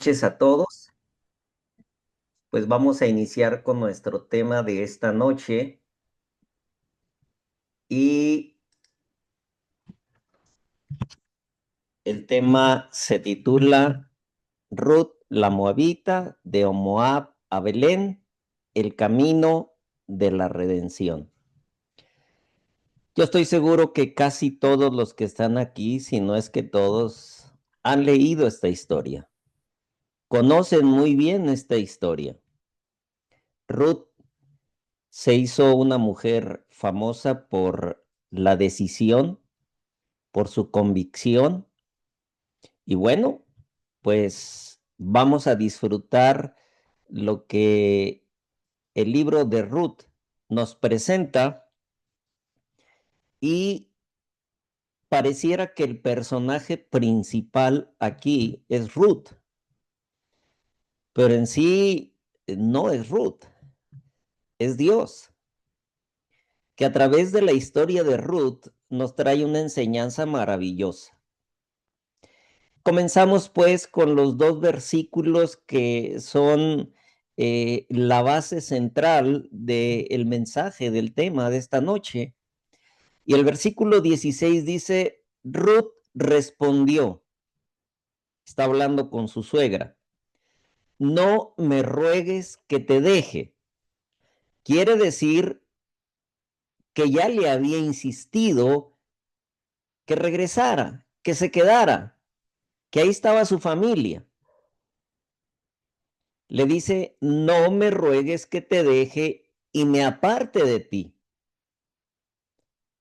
Noches a todos. Pues vamos a iniciar con nuestro tema de esta noche y el tema se titula Ruth la Moabita de Moab a Belén, el camino de la redención. Yo estoy seguro que casi todos los que están aquí, si no es que todos, han leído esta historia. Conocen muy bien esta historia. Ruth se hizo una mujer famosa por la decisión, por su convicción. Y bueno, pues vamos a disfrutar lo que el libro de Ruth nos presenta y pareciera que el personaje principal aquí es Ruth, pero en sí no es Ruth, es Dios, que a través de la historia de Ruth nos trae una enseñanza maravillosa. Comenzamos pues con los dos versículos que son la base central del mensaje, del tema de esta noche. Y el versículo 16 dice, Ruth respondió, está hablando con su suegra, no me ruegues que te deje. Quiere decir que ya le había insistido que regresara, que se quedara, que ahí estaba su familia. Le dice, no me ruegues que te deje y me aparte de ti.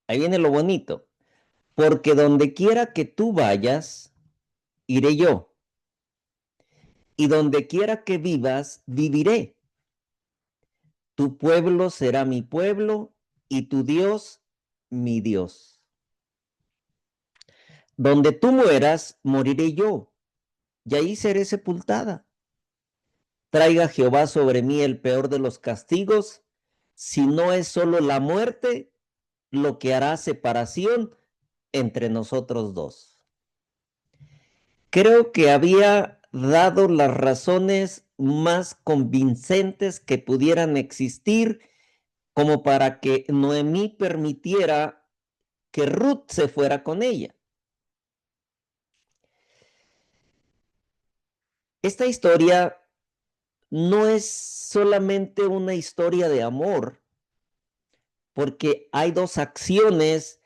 Ahí viene lo bonito, porque donde quiera que tú vayas, iré yo, y donde quiera que vivas, viviré. Tu pueblo será mi pueblo y tu Dios, mi Dios. Donde tú mueras, moriré yo, y ahí seré sepultada. Traiga Jehová sobre mí el peor de los castigos, si no es solo la muerte lo que hará separación entre nosotros dos. Creo que había dado las razones más convincentes que pudieran existir como para que Noemí permitiera que Ruth se fuera con ella. Esta historia no es solamente una historia de amor, porque hay dos acciones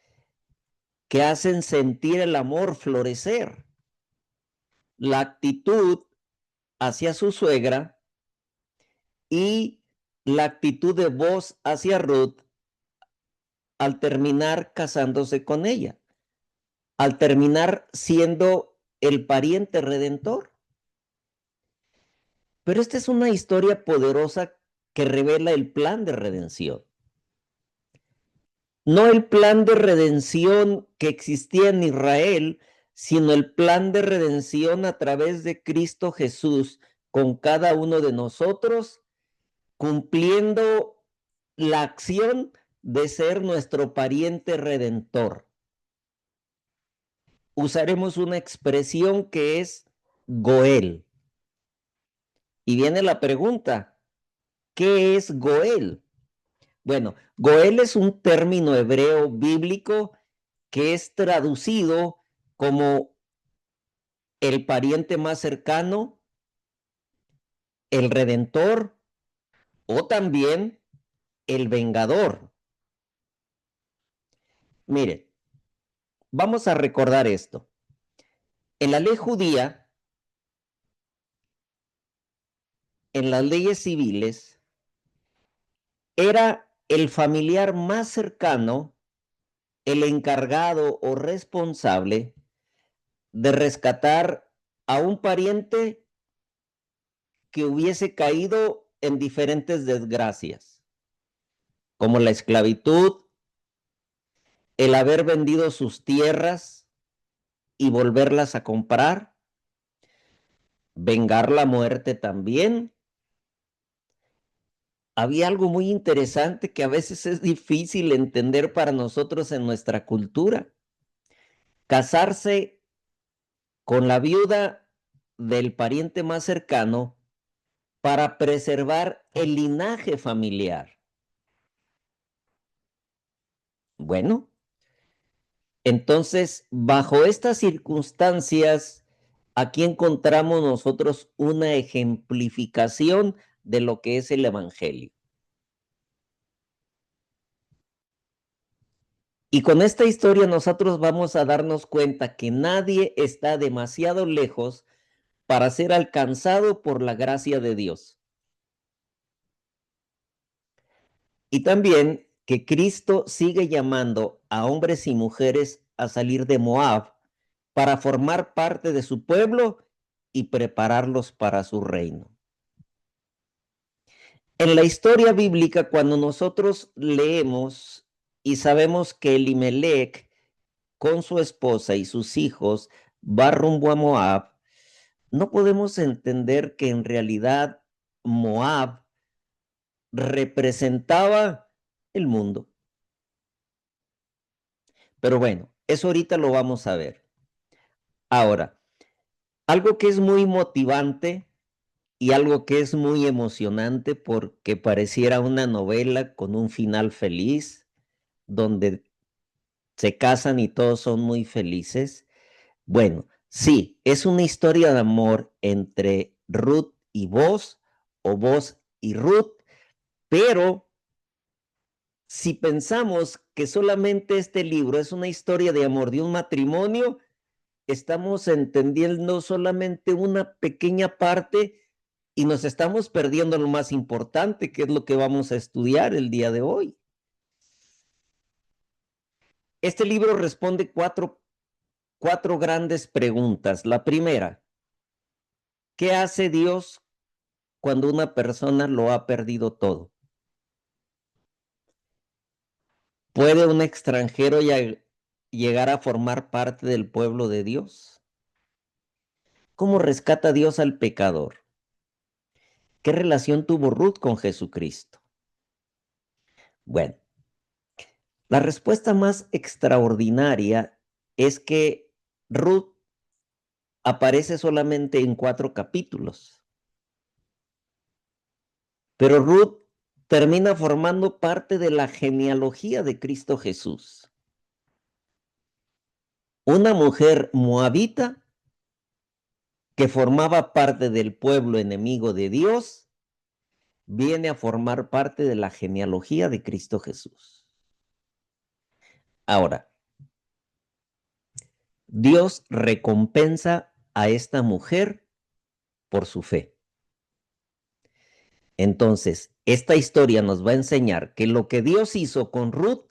que hacen sentir el amor florecer. La actitud hacia su suegra y la actitud de Boaz hacia Ruth al terminar casándose con ella, al terminar siendo el pariente redentor. Pero esta es una historia poderosa que revela el plan de redención. No el plan de redención que existía en Israel, sino el plan de redención a través de Cristo Jesús con cada uno de nosotros, cumpliendo la acción de ser nuestro pariente redentor. Usaremos una expresión que es Goel. Y viene la pregunta, ¿qué es Goel? Bueno, Goel es un término hebreo bíblico que es traducido como el pariente más cercano, el redentor o también el vengador. Mire, vamos a recordar esto. En la ley judía, en las leyes civiles, era el familiar más cercano, el encargado o responsable de rescatar a un pariente que hubiese caído en diferentes desgracias, como la esclavitud, el haber vendido sus tierras y volverlas a comprar, vengar la muerte también. Había algo muy interesante que a veces es difícil entender para nosotros en nuestra cultura. Casarse con la viuda del pariente más cercano para preservar el linaje familiar. Bueno, entonces, bajo estas circunstancias, aquí encontramos nosotros una ejemplificación de lo que es el Evangelio. Y con esta historia nosotros vamos a darnos cuenta que nadie está demasiado lejos para ser alcanzado por la gracia de Dios. Y también que Cristo sigue llamando a hombres y mujeres a salir de Moab para formar parte de su pueblo y prepararlos para su reino. En la historia bíblica, cuando nosotros leemos y sabemos que Elimelech con su esposa y sus hijos va rumbo a Moab, no podemos entender que en realidad Moab representaba el mundo. Pero bueno, eso ahorita lo vamos a ver. Ahora, algo que es muy motivante y algo que es muy emocionante porque pareciera una novela con un final feliz, donde se casan y todos son muy felices. Bueno, sí, es una historia de amor entre Ruth y Boaz, o Boaz y Ruth, pero si pensamos que solamente este libro es una historia de amor de un matrimonio, estamos entendiendo solamente una pequeña parte y nos estamos perdiendo lo más importante, que es lo que vamos a estudiar el día de hoy. Este libro responde cuatro grandes preguntas. La primera, ¿qué hace Dios cuando una persona lo ha perdido todo? ¿Puede un extranjero llegar a formar parte del pueblo de Dios? ¿Cómo rescata Dios al pecador? ¿Qué relación tuvo Ruth con Jesucristo? Bueno, la respuesta más extraordinaria es que Ruth aparece solamente en 4 capítulos, pero Ruth termina formando parte de la genealogía de Cristo Jesús. Una mujer moabita que formaba parte del pueblo enemigo de Dios, viene a formar parte de la genealogía de Cristo Jesús. Ahora, Dios recompensa a esta mujer por su fe. Entonces, esta historia nos va a enseñar que lo que Dios hizo con Ruth,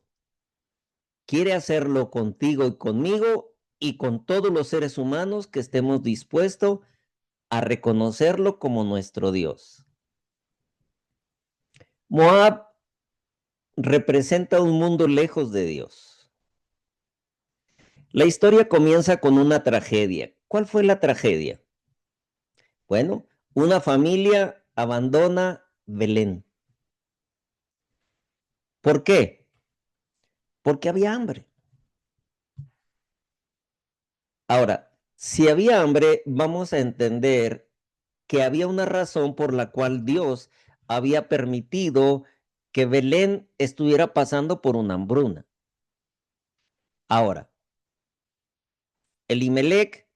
quiere hacerlo contigo y conmigo y con todos los seres humanos que estemos dispuestos a reconocerlo como nuestro Dios. Moab representa un mundo lejos de Dios. La historia comienza con una tragedia. ¿Cuál fue la tragedia? Bueno, una familia abandona Belén. ¿Por qué? Porque había hambre. Ahora, si había hambre, vamos a entender que había una razón por la cual Dios había permitido que Belén estuviera pasando por una hambruna. Ahora, Elimelech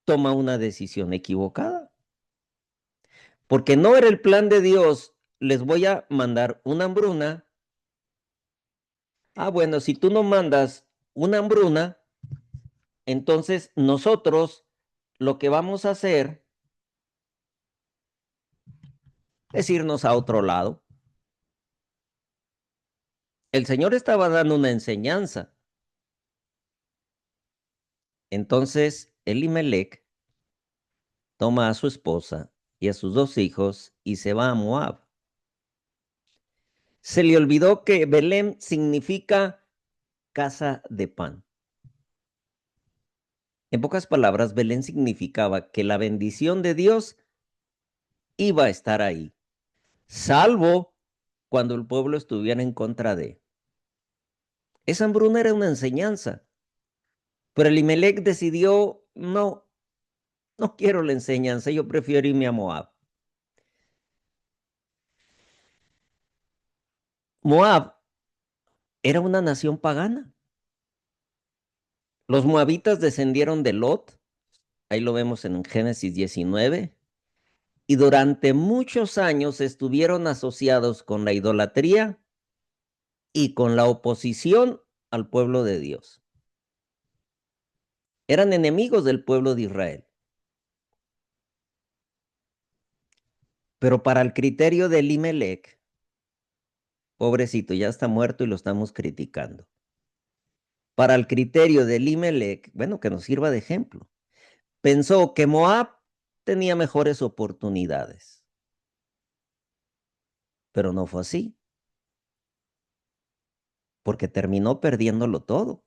toma una decisión equivocada, porque no era el plan de Dios, les voy a mandar una hambruna. Ah, bueno, si tú no mandas una hambruna, entonces nosotros lo que vamos a hacer es irnos a otro lado. El Señor estaba dando una enseñanza. Entonces Elimelech toma a su esposa y a sus 2 hijos y se va a Moab. Se le olvidó que Belén significa casa de pan. En pocas palabras, Belén significaba que la bendición de Dios iba a estar ahí, salvo cuando el pueblo estuviera en contra de. Esa hambruna era una enseñanza, pero Elimelech decidió, no, No quiero la enseñanza, yo prefiero irme a Moab. Moab era una nación pagana. Los moabitas descendieron de Lot, ahí lo vemos en Génesis 19, y durante muchos años estuvieron asociados con la idolatría y con la oposición al pueblo de Dios. Eran enemigos del pueblo de Israel. Pero para el criterio de Elimelech, pobrecito, ya está muerto y lo estamos criticando. Para el criterio de Elimelech, bueno, que nos sirva de ejemplo, pensó que Moab tenía mejores oportunidades. Pero no fue así, porque terminó perdiéndolo todo.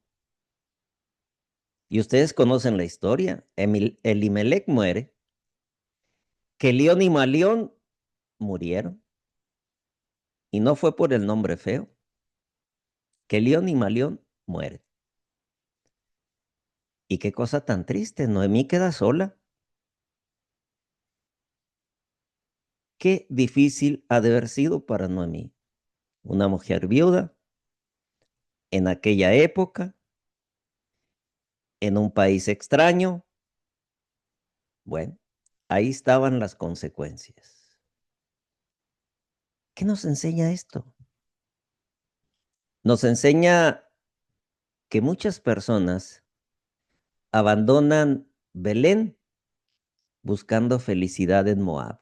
Y ustedes conocen la historia. Elimelech muere, Quelión y Malión murieron. Y no fue por el nombre feo. Quelión y Malión mueren. Y qué cosa tan triste, Noemí queda sola. Qué difícil ha de haber sido para Noemí. Una mujer viuda en aquella época, en un país extraño. Bueno, ahí estaban las consecuencias. ¿Qué nos enseña esto? Nos enseña que muchas personas abandonan Belén buscando felicidad en Moab.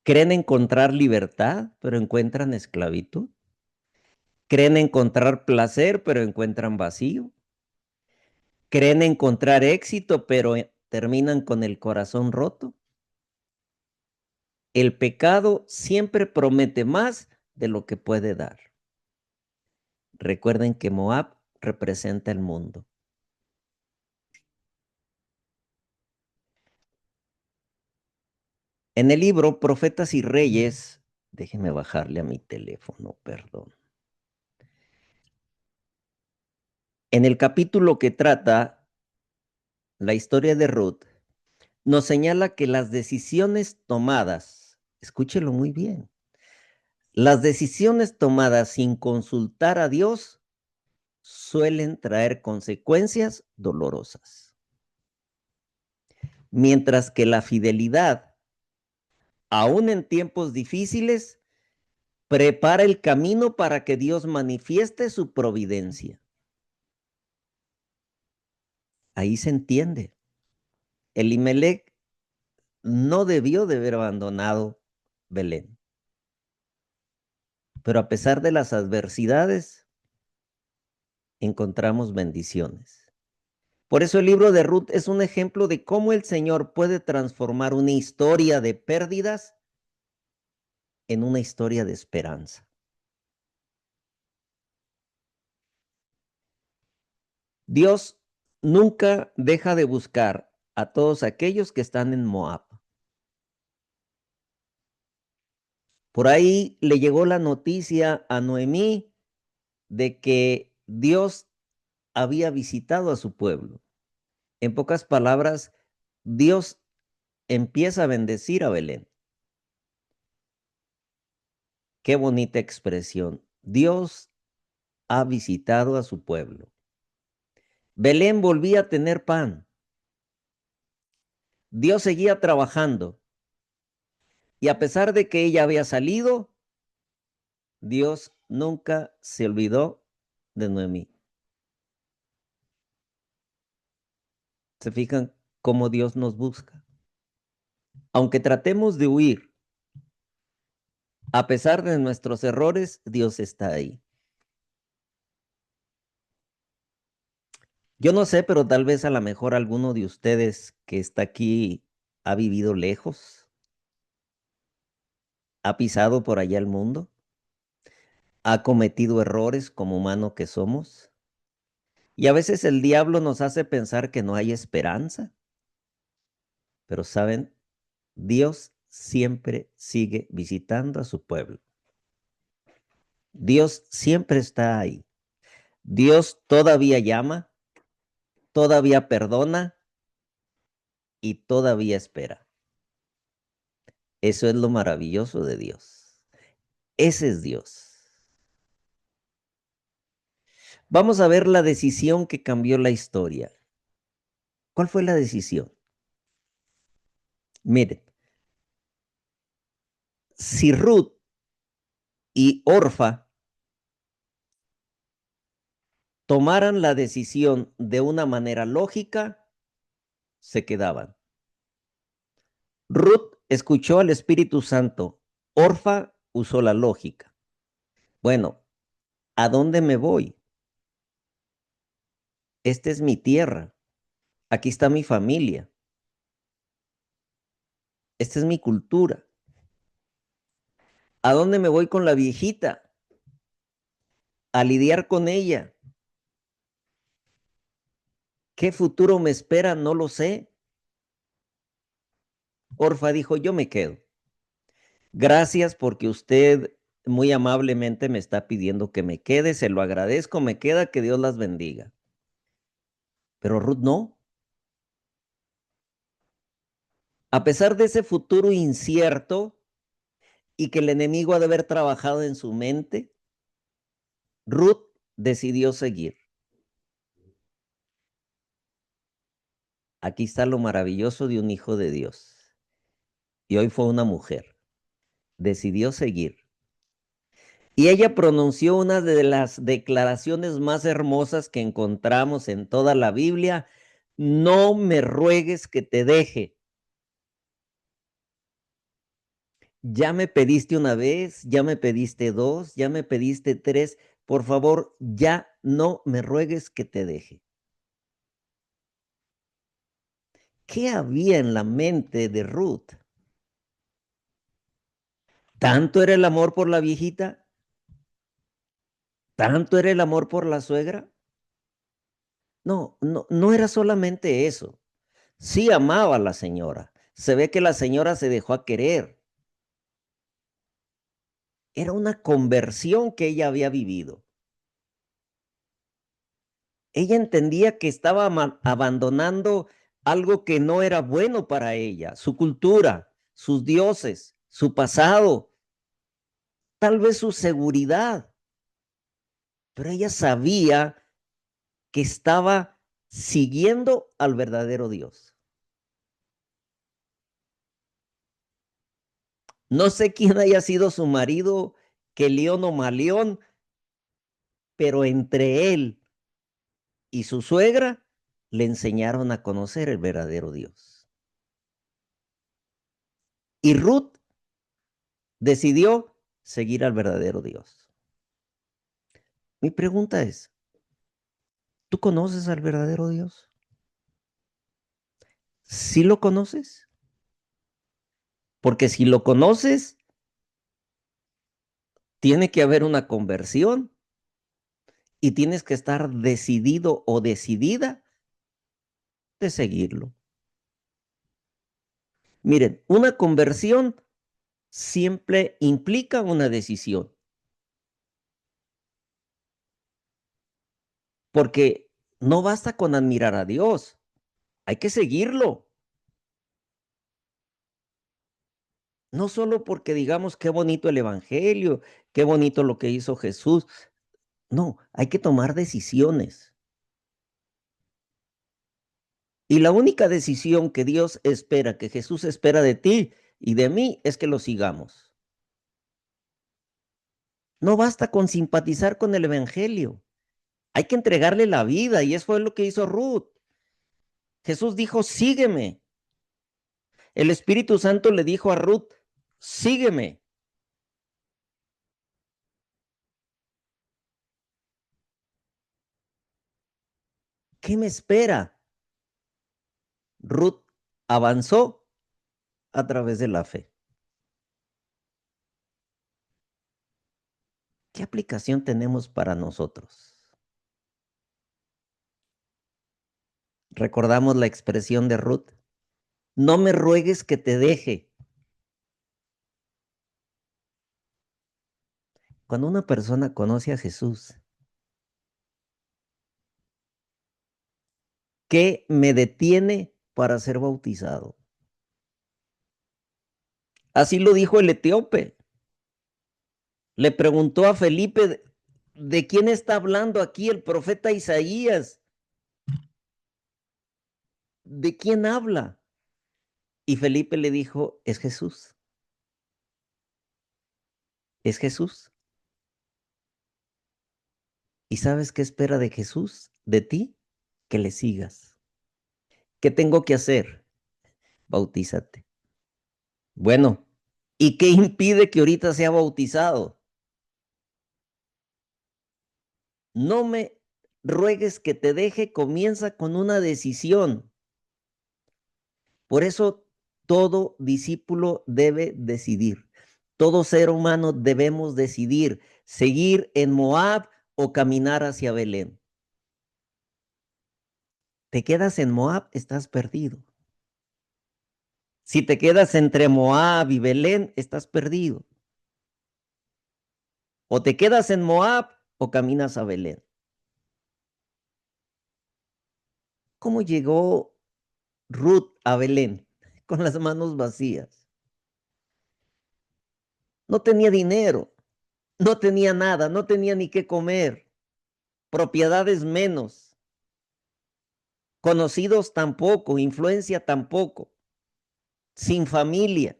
Creen encontrar libertad, pero encuentran esclavitud. Creen encontrar placer, pero encuentran vacío. Creen encontrar éxito, pero terminan con el corazón roto. El pecado siempre promete más de lo que puede dar. Recuerden que Moab representa el mundo. En el libro Profetas y Reyes, déjenme bajarle a mi teléfono, perdón. En el capítulo que trata la historia de Ruth, nos señala que las decisiones tomadas, escúchelo muy bien, las decisiones tomadas sin consultar a Dios suelen traer consecuencias dolorosas. Mientras que la fidelidad, aún en tiempos difíciles, prepara el camino para que Dios manifieste su providencia. Ahí se entiende. Elimelech no debió de haber abandonado Belén. Pero a pesar de las adversidades, encontramos bendiciones. Por eso el libro de Ruth es un ejemplo de cómo el Señor puede transformar una historia de pérdidas en una historia de esperanza. Dios nunca deja de buscar a todos aquellos que están en Moab. Por ahí le llegó la noticia a Noemí de que Dios había visitado a su pueblo. En pocas palabras, Dios empieza a bendecir a Belén. Qué bonita expresión. Dios ha visitado a su pueblo. Belén volvía a tener pan. Dios seguía trabajando. Y a pesar de que ella había salido, Dios nunca se olvidó de Noemí. ¿Se fijan cómo Dios nos busca? Aunque tratemos de huir, a pesar de nuestros errores, Dios está ahí. Yo no sé, pero tal vez a lo mejor alguno de ustedes que está aquí ha vivido lejos, ha pisado por allá el mundo, ha cometido errores como humano que somos. Y a veces el diablo nos hace pensar que no hay esperanza. Pero saben, Dios siempre sigue visitando a su pueblo. Dios siempre está ahí. Dios todavía llama, todavía perdona y todavía espera. Eso es lo maravilloso de Dios. Ese es Dios. Vamos a ver la decisión que cambió la historia. ¿Cuál fue la decisión? Miren, si Ruth y Orfa tomaran la decisión de una manera lógica, se quedaban. Ruth escuchó al Espíritu Santo. Orfa usó la lógica. Bueno, ¿a dónde me voy? Esta es mi tierra. Aquí está mi familia. Esta es mi cultura. ¿A dónde me voy con la viejita? A lidiar con ella. ¿Qué futuro me espera? No lo sé. Orfa dijo, yo me quedo. Gracias porque usted muy amablemente me está pidiendo que me quede, se lo agradezco, me queda, que Dios las bendiga. Pero Ruth no. A pesar de ese futuro incierto y que el enemigo ha de haber trabajado en su mente, Ruth decidió seguir. Aquí está lo maravilloso de un hijo de Dios. Y hoy fue una mujer. Decidió seguir. Y ella pronunció una de las declaraciones más hermosas que encontramos en toda la Biblia. No me ruegues que te deje. Ya me pediste una vez, ya me pediste dos, ya me pediste tres. Por favor, ya no me ruegues que te deje. ¿Qué había en la mente de Ruth? ¿Tanto era el amor por la viejita? ¿Tanto era el amor por la suegra? No, no era solamente eso. Sí amaba a la señora. Se ve que la señora se dejó a querer. Era una conversión que ella había vivido. Ella entendía que estaba abandonando algo que no era bueno para ella, su cultura, sus dioses, su pasado, tal vez su seguridad. Pero ella sabía que estaba siguiendo al verdadero Dios. No sé quién haya sido su marido, que león o maleón, pero entre él y su suegra le enseñaron a conocer el verdadero Dios. Y Ruth decidió seguir al verdadero Dios. Mi pregunta es, ¿tú conoces al verdadero Dios? ¿Sí lo conoces? Porque si lo conoces, tiene que haber una conversión y tienes que estar decidido o decidida de seguirlo. Miren, una conversión siempre implica una decisión, porque no basta con admirar a Dios, hay que seguirlo. No solo porque digamos qué bonito el evangelio, qué bonito lo que hizo Jesús. No, hay que tomar decisiones. Y la única decisión que Dios espera, que Jesús espera de ti y de mí, es que lo sigamos. No basta con simpatizar con el evangelio. Hay que entregarle la vida y eso fue lo que hizo Ruth. Jesús dijo, sígueme. El Espíritu Santo le dijo a Ruth, sígueme. ¿Qué me espera? Ruth avanzó a través de la fe. ¿Qué aplicación tenemos para nosotros? Recordamos la expresión de Ruth, no me ruegues que te deje. Cuando una persona conoce a Jesús, ¿qué me detiene para ser bautizado. Así lo dijo el etíope. Le preguntó a Felipe, ¿de quién está hablando aquí el profeta Isaías? ¿De quién habla? Y Felipe le dijo, es Jesús. Es Jesús. ¿Y sabes qué espera de Jesús? De ti, que le sigas. ¿Qué tengo que hacer? Bautízate. Bueno, ¿y qué impide que ahorita sea bautizado? No me ruegues que te deje, comienza con una decisión. Por eso todo discípulo debe decidir. Todo ser humano debemos decidir seguir en Moab o caminar hacia Belén. Te quedas en Moab, estás perdido. Si te quedas entre Moab y Belén, estás perdido. O te quedas en Moab o caminas a Belén. ¿Cómo llegó Ruth a Belén? Con las manos vacías. No tenía dinero, no tenía nada, no tenía ni qué comer, propiedades menos, conocidos tampoco, influencia tampoco, sin familia,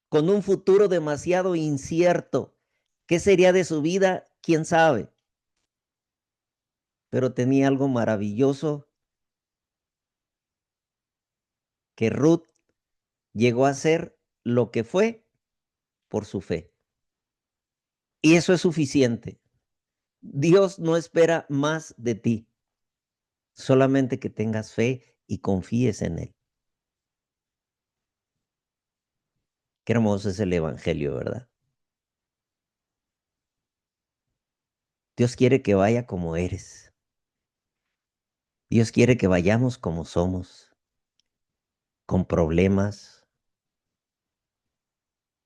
con un futuro demasiado incierto. ¿Qué sería de su vida? ¿Quién sabe? Pero tenía algo maravilloso que Ruth llegó a ser lo que fue por su fe. Y eso es suficiente. Dios no espera más de ti, solamente que tengas fe y confíes en Él. Qué hermoso es el Evangelio, ¿verdad? Dios quiere que vaya como eres. Dios quiere que vayamos como somos, con problemas,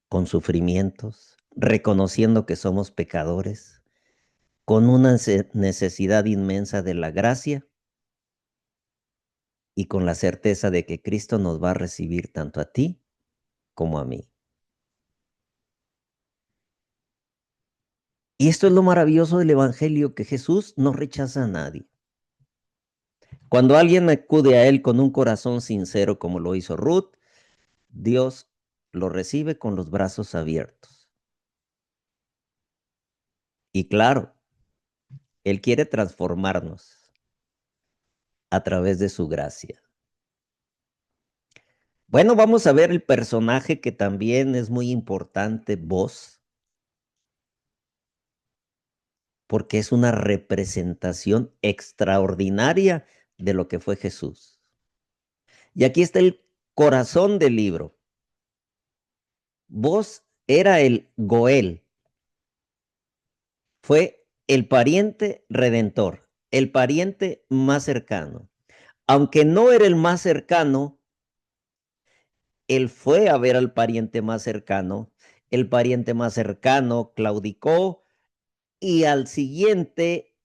con sufrimientos, reconociendo que somos pecadores, con una necesidad inmensa de la gracia y con la certeza de que Cristo nos va a recibir tanto a ti como a mí. Y esto es lo maravilloso del Evangelio, que Jesús no rechaza a nadie. Cuando alguien acude a Él con un corazón sincero, como lo hizo Ruth, Dios lo recibe con los brazos abiertos. Y claro, Él quiere transformarnos a través de su gracia. Bueno, vamos a ver el personaje que también es muy importante, vos, porque es una representación extraordinaria de lo que fue Jesús. Y aquí está el corazón del libro. Vos era el Goel, fue el pariente redentor, el pariente más cercano. Aunque no era el más cercano, él fue a ver al pariente más cercano. El pariente más cercano claudicó y al siguiente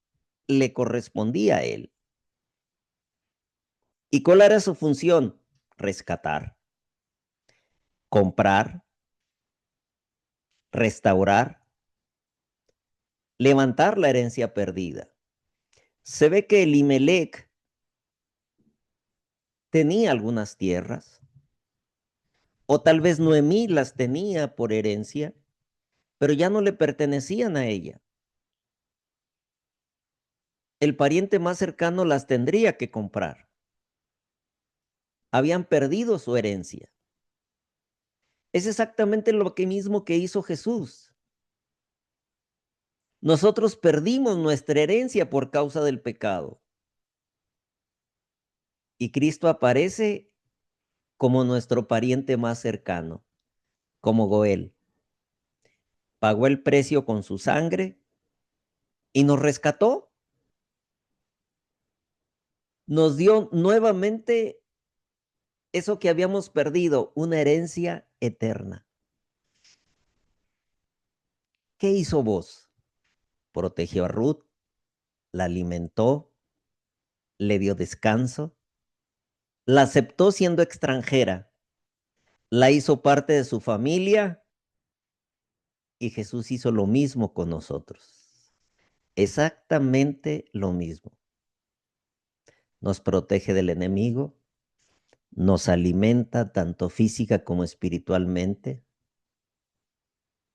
le correspondía a él. ¿Y cuál era su función? Rescatar, comprar, restaurar, levantar la herencia perdida. Se ve que Elimelech tenía algunas tierras, o tal vez Noemí las tenía por herencia, pero ya no le pertenecían a ella. El pariente más cercano las tendría que comprar. Habían perdido su herencia. Es exactamente lo que mismo que hizo Jesús. Nosotros perdimos nuestra herencia por causa del pecado. Y Cristo aparece como nuestro pariente más cercano, como Goel. Pagó el precio con su sangre y nos rescató. Nos dio nuevamente eso que habíamos perdido, una herencia eterna. ¿Qué hizo vos? Protegió a Ruth, la alimentó, le dio descanso, la aceptó siendo extranjera, la hizo parte de su familia y Jesús hizo lo mismo con nosotros. Exactamente lo mismo. Nos protege del enemigo, nos alimenta tanto física como espiritualmente,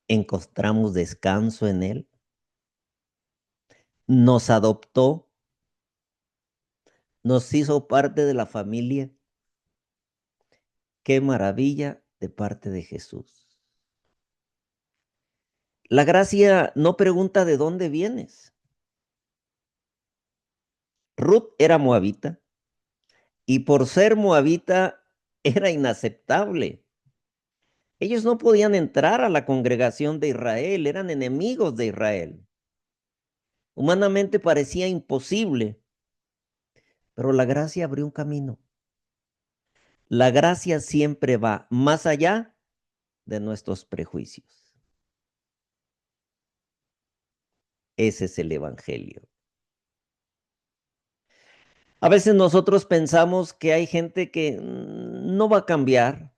encontramos descanso en Él, nos adoptó, nos hizo parte de la familia. Qué maravilla de parte de Jesús. La gracia no pregunta de dónde vienes. Ruth era moabita y por ser moabita era inaceptable. Ellos no podían entrar a la congregación de Israel, eran enemigos de Israel. Humanamente parecía imposible, pero la gracia abrió un camino. La gracia siempre va más allá de nuestros prejuicios. Ese es el evangelio. A veces nosotros pensamos que hay gente que no va a cambiar,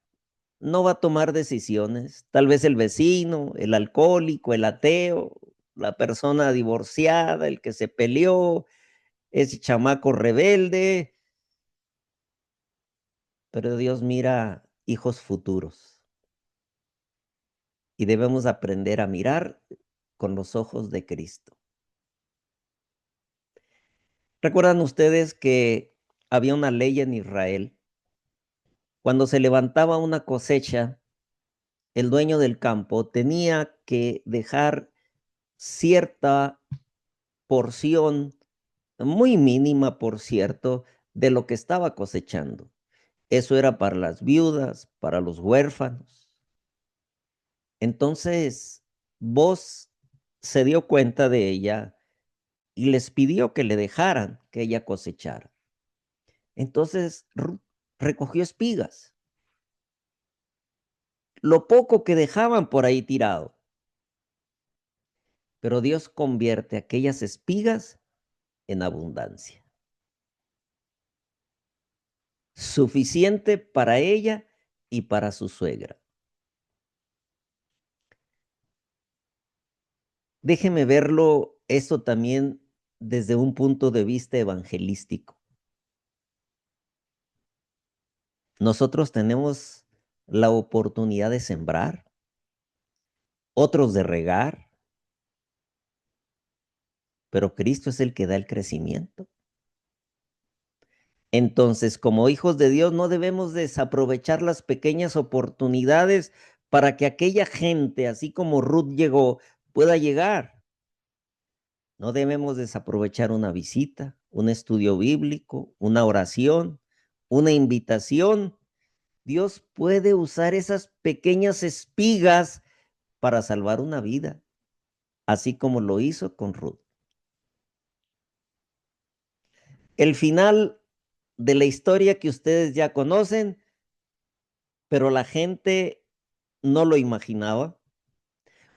no va a tomar decisiones. Tal vez el vecino, el alcohólico, el ateo, la persona divorciada, el que se peleó, ese chamaco rebelde. Pero Dios mira hijos futuros y debemos aprender a mirar con los ojos de Cristo. ¿Recuerdan ustedes que había una ley en Israel? Cuando se levantaba una cosecha, el dueño del campo tenía que dejar cierta porción, muy mínima, por cierto, de lo que estaba cosechando. Eso era para las viudas, para los huérfanos. Entonces, vos se dio cuenta de ella y les pidió que le dejaran que ella cosechara. Entonces, Ruth recogió espigas, lo poco que dejaban por ahí tirado. Pero Dios convierte aquellas espigas en abundancia, suficiente para ella y para su suegra. Déjeme verlo esto también desde un punto de vista evangelístico. Nosotros tenemos la oportunidad de sembrar, otros de regar, pero Cristo es el que da el crecimiento. Entonces, como hijos de Dios, no debemos desaprovechar las pequeñas oportunidades para que aquella gente, así como Ruth llegó, pueda llegar. No debemos desaprovechar una visita, un estudio bíblico, una oración, una invitación. Dios puede usar esas pequeñas espigas para salvar una vida, así como lo hizo con Ruth. El final de la historia que ustedes ya conocen, pero la gente no lo imaginaba.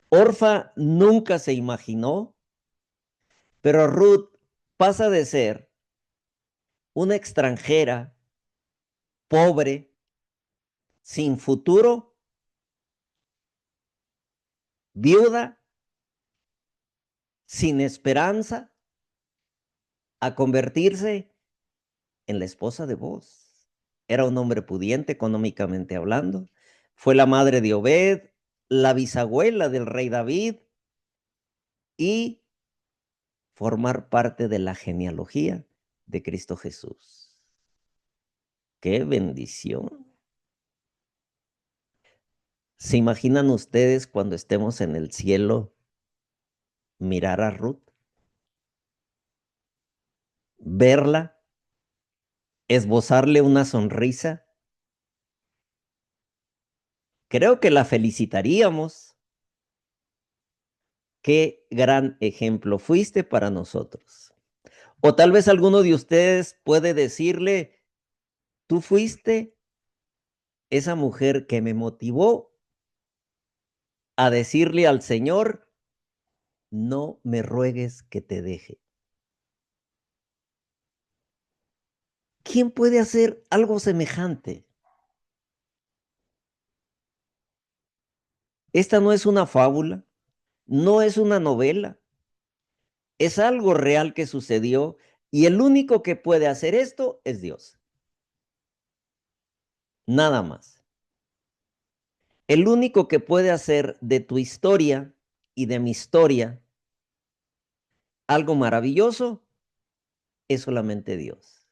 Orfa nunca se imaginó, pero Ruth pasa de ser una extranjera, pobre, sin futuro, viuda, sin esperanza, a convertirse en la esposa de Booz. Era un hombre pudiente económicamente hablando. Fue la madre de Obed, la bisabuela del rey David y formar parte de la genealogía de Cristo Jesús. ¡Qué bendición! ¿Se imaginan ustedes cuando estemos en el cielo mirar a Ruth, verla, esbozarle una sonrisa? Creo que la felicitaríamos. Qué gran ejemplo fuiste para nosotros. O tal vez alguno de ustedes puede decirle, tú fuiste esa mujer que me motivó a decirle al Señor, no me ruegues que te deje. ¿Quién puede hacer algo semejante? Esta no es una fábula, no es una novela, es algo real que sucedió y el único que puede hacer esto es Dios. Nada más. El único que puede hacer de tu historia y de mi historia algo maravilloso es solamente Dios.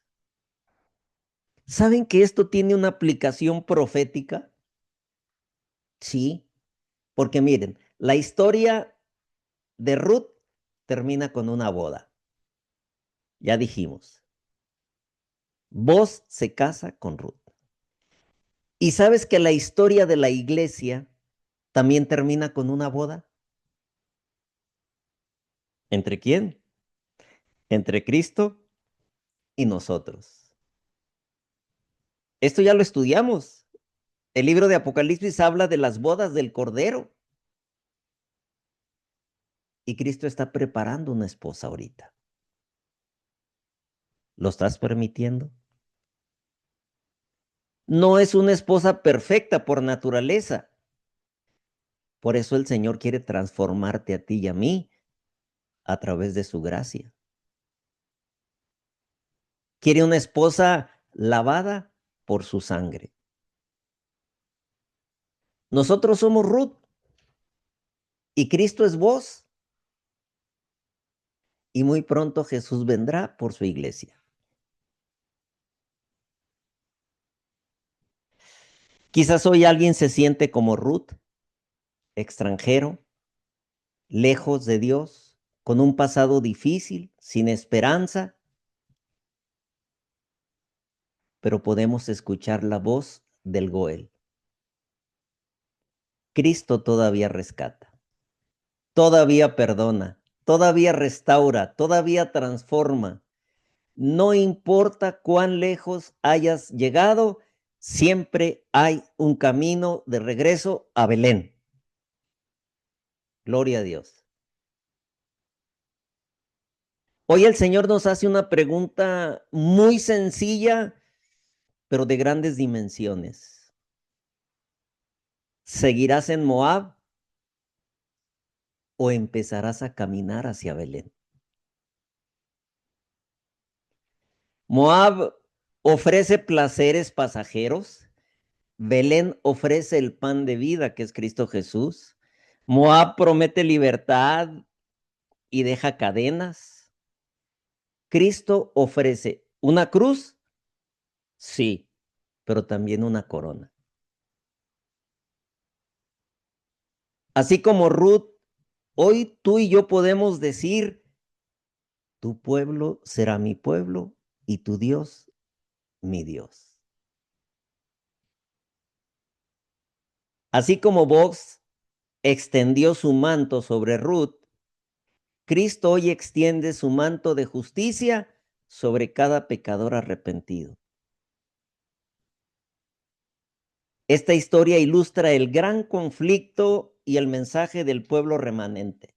¿Saben que esto tiene una aplicación profética? Sí, porque miren, la historia de Ruth termina con una boda. Ya dijimos, Boaz se casa con Ruth. ¿Y sabes que la historia de la iglesia también termina con una boda? ¿Entre quién? Entre Cristo y nosotros. Esto ya lo estudiamos. El libro de Apocalipsis habla de las bodas del Cordero. Y Cristo está preparando una esposa ahorita. ¿Lo estás permitiendo? No es una esposa perfecta por naturaleza. Por eso el Señor quiere transformarte a ti y a mí a través de su gracia. Quiere una esposa lavada por su sangre. Nosotros somos Ruth y Cristo es vos. Y muy pronto Jesús vendrá por su iglesia. Quizás hoy alguien se siente como Ruth, extranjero, lejos de Dios, con un pasado difícil, sin esperanza, pero podemos escuchar la voz del Goel. Cristo todavía rescata, todavía perdona, todavía restaura, todavía transforma. No importa cuán lejos hayas llegado, siempre hay un camino de regreso a Belén. Gloria a Dios. Hoy el Señor nos hace una pregunta muy sencilla, pero de grandes dimensiones. ¿Seguirás en Moab o empezarás a caminar hacia Belén? Moab ofrece placeres pasajeros. Belén ofrece el pan de vida, que es Cristo Jesús. Moab promete libertad y deja cadenas. Cristo ofrece una cruz, sí, pero también una corona. Así como Ruth, hoy tú y yo podemos decir, tu pueblo será mi pueblo y tu Dios mi Dios. Así como Boaz extendió su manto sobre Ruth, Cristo hoy extiende su manto de justicia sobre cada pecador arrepentido. Esta historia ilustra el gran conflicto y el mensaje del pueblo remanente.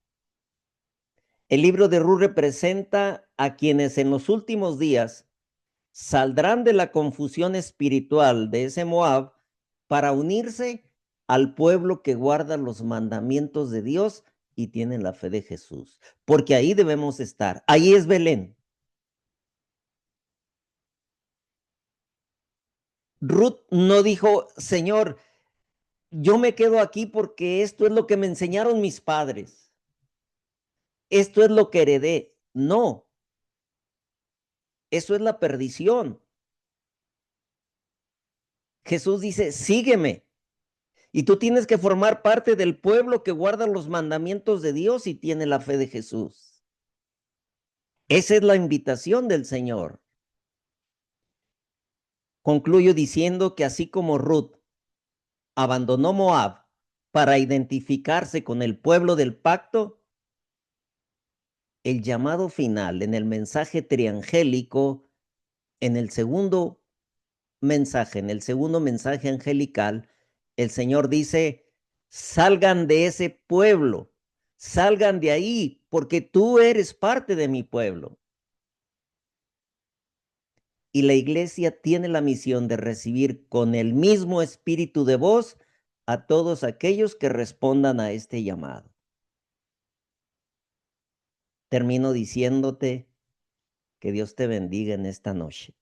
El libro de Ruth representa a quienes en los últimos días saldrán de la confusión espiritual de ese Moab para unirse al pueblo que guarda los mandamientos de Dios y tiene la fe de Jesús. Porque ahí debemos estar. Ahí es Belén. Ruth no dijo, Señor, yo me quedo aquí porque esto es lo que me enseñaron mis padres. Esto es lo que heredé. No, eso es la perdición. Jesús dice, sígueme. Y tú tienes que formar parte del pueblo que guarda los mandamientos de Dios y tiene la fe de Jesús. Esa es la invitación del Señor. Concluyo diciendo que así como Ruth abandonó Moab para identificarse con el pueblo del pacto, el llamado final en el mensaje triangélico, en el segundo mensaje angelical, el Señor dice, salgan de ese pueblo, salgan de ahí, porque tú eres parte de mi pueblo. y la iglesia tiene la misión de recibir con el mismo espíritu de voz a todos aquellos que respondan a este llamado. Termino diciéndote que Dios te bendiga en esta noche.